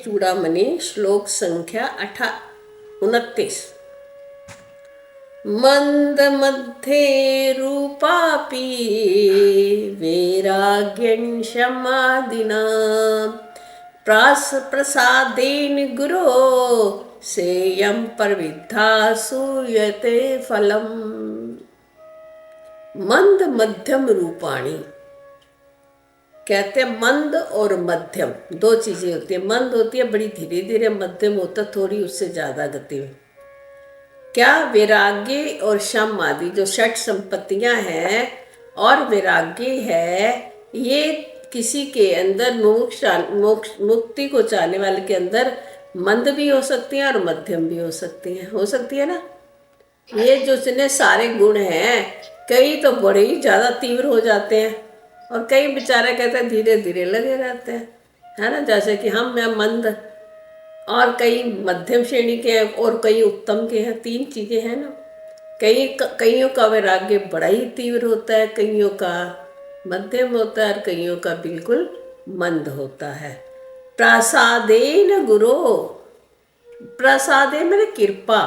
चूड़ामणि श्लोक संख्या 29। मंद मध्ये रूपापि वैराग्यं शमादिना प्रसादेन गुरो सेयं प्रविद्धा सूयते फलम्। मंद मध्यम रूपाणी कहते हैं। मंद और मध्यम दो चीजें होती है। मंद होती है बड़ी धीरे धीरे, मध्यम होता थोड़ी उससे ज्यादा गति में। क्या वैराग्य और शम आदि जो षट संपत्तियां हैं और वैराग्य है, ये किसी के अंदर मुक्ति को चाहने वाले के अंदर मंद भी हो सकती हैं और मध्यम भी हो सकती है ना। ये जो जितने सारे गुण हैं, कई तो बड़े ही ज्यादा तीव्र हो जाते हैं और कई बेचारे कहते हैं धीरे धीरे लगे रहते हैं, है ना। जैसे कि हम मैं मंद, और कई मध्यम श्रेणी के हैं और कई उत्तम के हैं। तीन चीजें हैं ना। कईयों का वैराग्य बड़ा ही तीव्र होता है, कईयों का मध्यम होता है और कईयों का बिल्कुल मंद होता है। प्रसादेन गुरो, प्रसादे मैंने कृपा।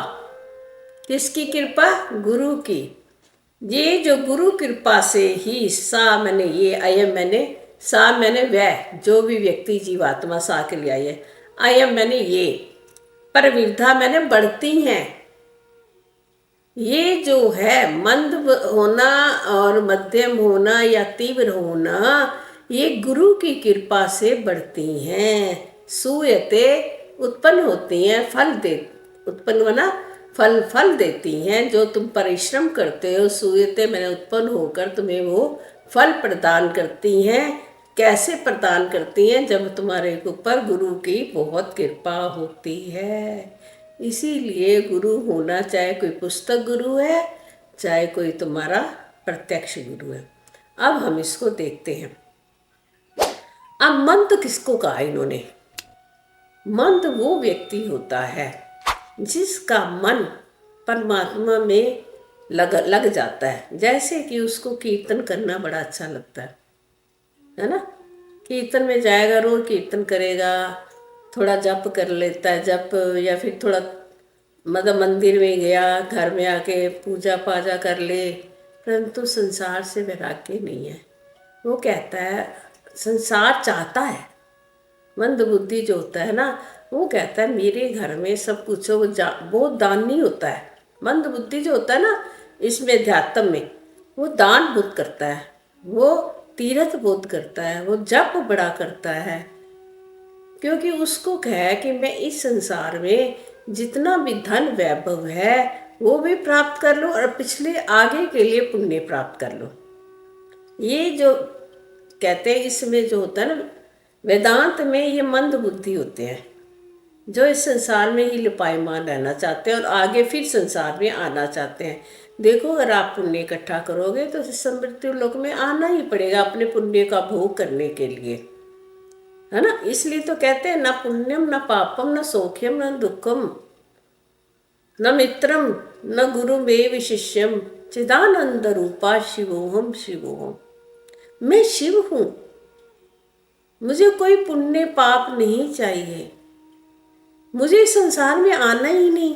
किसकी कृपा? गुरु की। ये जो गुरु कृपा से ही सा मैंने ये अयम मैंने सा मैंने वह, जो भी व्यक्ति जीवात्मा सा के लिए आई है, अयम मैंने ये, प्रविद्धा मैंने बढ़ती हैं। ये जो है मंद होना और मध्यम होना या तीव्र होना, ये गुरु की कृपा से बढ़ती हैं। सूयते उत्पन्न होती हैं, फल दे उत्पन्न बना फल देती हैं। जो तुम परिश्रम करते हो, सूयते मैंने उत्पन्न होकर तुम्हें वो फल प्रदान करती हैं। कैसे प्रदान करती हैं? जब तुम्हारे ऊपर गुरु की बहुत कृपा होती है। इसीलिए गुरु होना, चाहे कोई पुस्तक गुरु है, चाहे कोई तुम्हारा प्रत्यक्ष गुरु है। अब हम इसको देखते हैं। अब मंद किसको कहा इन्होंने? मंद वो व्यक्ति होता है जिसका मन परमात्मा में लग जाता है। जैसे कि उसको कीर्तन करना बड़ा अच्छा लगता है ना। कीर्तन में जाएगा, रोज कीर्तन करेगा, थोड़ा जप कर लेता है, जप, या फिर थोड़ा मतलब मंदिर में गया, घर में आके पूजा पाजा कर ले, परंतु संसार से वैराग्य नहीं है। वो कहता है संसार चाहता है। मंद बुद्धि जो होता है ना, वो कहता है मेरे घर में सब कुछ हो। वो दानी होता है। मंद बुद्धि जो होता है ना, इसमें अध्यात्म में वो दान बुद्ध करता है, वो तीर्थ बोध करता है, वो जप बड़ा करता है, क्योंकि उसको कहे कि मैं इस संसार में जितना भी धन वैभव है वो भी प्राप्त कर लो और पिछले आगे के लिए पुण्य प्राप्त कर लो। ये जो कहते हैं, इसमें जो होता है ना वेदांत में, ये मंद बुद्धि होते हैं जो इस संसार में ही लिपायमान रहना चाहते हैं और आगे फिर संसार में आना चाहते हैं। देखो, अगर आप पुण्य इकट्ठा करोगे तो इस मृत्यु लोक में आना ही पड़ेगा अपने पुण्य का भोग करने के लिए, है ना। इसलिए तो कहते हैं न पुण्यम न पापम न सौख्यम न दुखम न मित्रम न गुरुमेव शिष्यम चिदानंद रूपा शिवोहम शिवोहम। मैं शिव हूँ, मुझे कोई पुण्य पाप नहीं चाहिए, मुझे इस संसार में आना ही नहीं।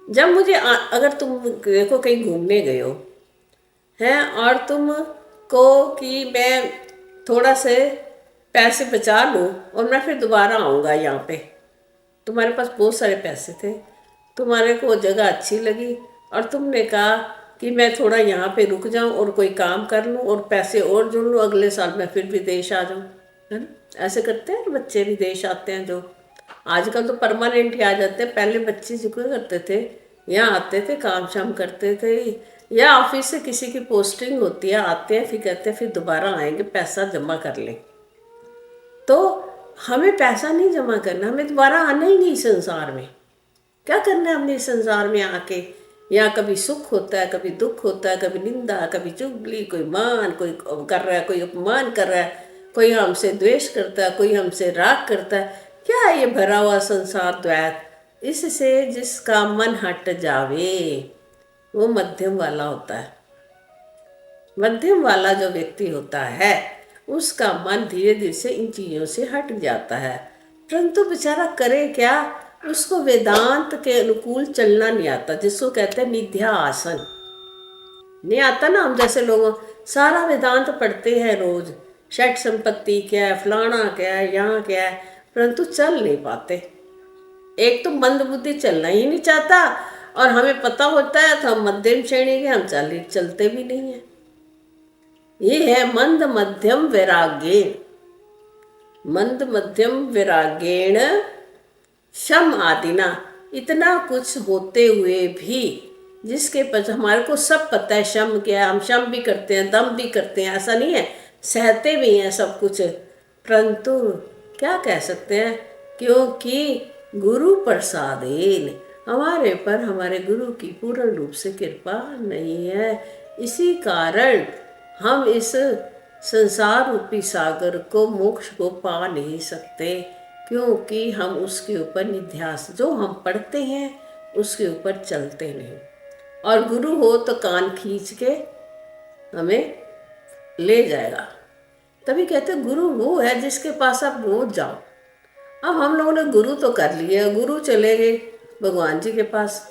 जब मुझे अगर तुम देखो कहीं घूमने गए हो हैं और तुम को कि मैं थोड़ा से पैसे बचा लूँ और मैं फिर दोबारा आऊँगा यहाँ पे, तुम्हारे पास बहुत सारे पैसे थे, तुम्हारे को वो जगह अच्छी लगी और तुमने कहा कि मैं थोड़ा यहाँ पे रुक जाऊँ और कोई काम कर लूँ और पैसे और जोड़ लूँ, अगले साल मैं फिर विदेश आ जाऊँ, है ना। ऐसे करते हैं बच्चे, विदेश आते हैं जो आजकल तो परमानेंट ही आ जाते हैं। पहले बच्चे जिक्र करते थे, यहाँ आते थे, काम शाम करते थे, या ऑफिस से किसी की पोस्टिंग होती है, आते हैं फिर कहते हैं फिर दोबारा आएंगे, पैसा जमा कर लें। तो हमें पैसा नहीं जमा करना, हमें दोबारा आना ही नहीं संसार में। क्या करना है हमने इस संसार में आके? यहाँ कभी सुख होता है, कभी दुख होता है, कभी निंदा, कभी चुगली, कोई मान कोई कर रहा है, कोई अपमान कर रहा है, कोई हमसे द्वेष करता है, कोई हमसे राग करता है। क्या ये भरा हुआ संसार द्वैत, इससे जिसका मन हट जावे वो मध्यम वाला होता है। मध्यम वाला जो व्यक्ति होता है उसका मन धीरे धीरे से इन चीज़ों से हट जाता है। परंतु बेचारा करे क्या, उसको वेदांत के अनुकूल चलना नहीं आता, जिसको कहते हैं निध्या आसन नहीं आता ना। हम जैसे लोग सारा वेदांत पढ़ते हैं रोज, षट संपत्ति क्या है, फलाना क्या है, यहाँ क्या है, परंतु चल नहीं पाते। एक तो मंद बुद्धि चलना ही नहीं चाहता, और हमें पता होता है तो हम मध्यम श्रेणी के, हम चलते भी नहीं है। ये है मंद मध्यम वैराग्येण, मंद मध्यम वैराग्येण शम आदिना। इतना कुछ होते हुए भी, जिसके पास हमारे को सब पता है शम क्या है, हम शम भी करते हैं, दम भी करते हैं, ऐसा नहीं है, सहते भी हैं सब कुछ, परंतु क्या कह सकते हैं, क्योंकि गुरु प्रसादेन, हमारे पर हमारे गुरु की पूर्ण रूप से कृपा नहीं है। इसी कारण हम इस संसार रूपी सागर को, मोक्ष को पा नहीं सकते, क्योंकि हम उसके ऊपर निध्यास, जो हम पढ़ते हैं उसके ऊपर चलते नहीं। और गुरु हो तो कान खींच के हमें ले जाएगा। तभी कहते गुरु वो है जिसके पास आप रोज जाओ। अब हम लोगों ने गुरु तो कर लिया, गुरु चले गए भगवान जी के पास,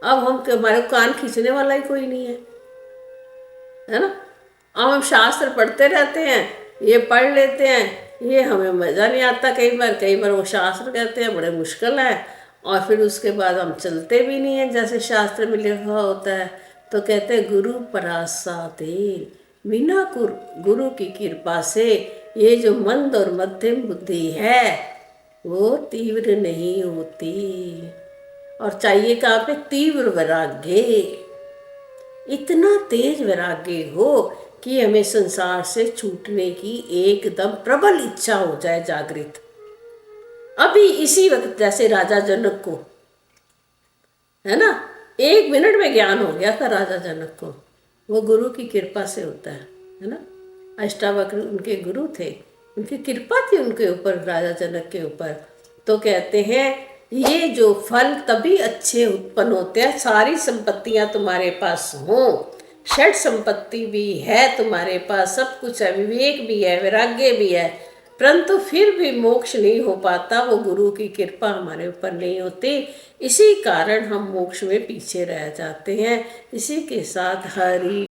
अब हमारे कान खींचने वाला ही कोई नहीं है ना। अब हम शास्त्र पढ़ते रहते हैं, ये पढ़ लेते हैं, ये हमें मज़ा नहीं आता। कई बार वो शास्त्र कहते हैं बड़े मुश्किल है, और फिर उसके बाद हम चलते भी नहीं हैं जैसे शास्त्र में लिखा होता है। तो कहते हैं गुरु प्रसादेन, बिना गुरु की कृपा से ये जो मंद और मध्यम बुद्धि है वो तीव्र नहीं होती। और चाहिए कहाँ पे, तीव्र वैराग्य, इतना तेज वैराग्य हो कि हमें संसार से छूटने की एकदम प्रबल इच्छा हो जाए जागृत। अभी इसी वक्त जैसे राजा जनक को, है ना, 1 मिनट में ज्ञान हो गया था राजा जनक को, वो गुरु की कृपा से होता है ना। अष्टावक्र उनके गुरु थे, उनकी कृपा थी उनके ऊपर, राजा जनक के ऊपर। तो कहते हैं ये जो फल तभी अच्छे उत्पन्न होते हैं, सारी संपत्तियां तुम्हारे पास हों, षट संपत्ति भी है तुम्हारे पास, सब कुछ है, विवेक भी है, वैराग्य भी है, परंतु फिर भी मोक्ष नहीं हो पाता, वो गुरु की कृपा हमारे ऊपर नहीं होती। इसी कारण हम मोक्ष में पीछे रह जाते हैं। इसी के साथ हरि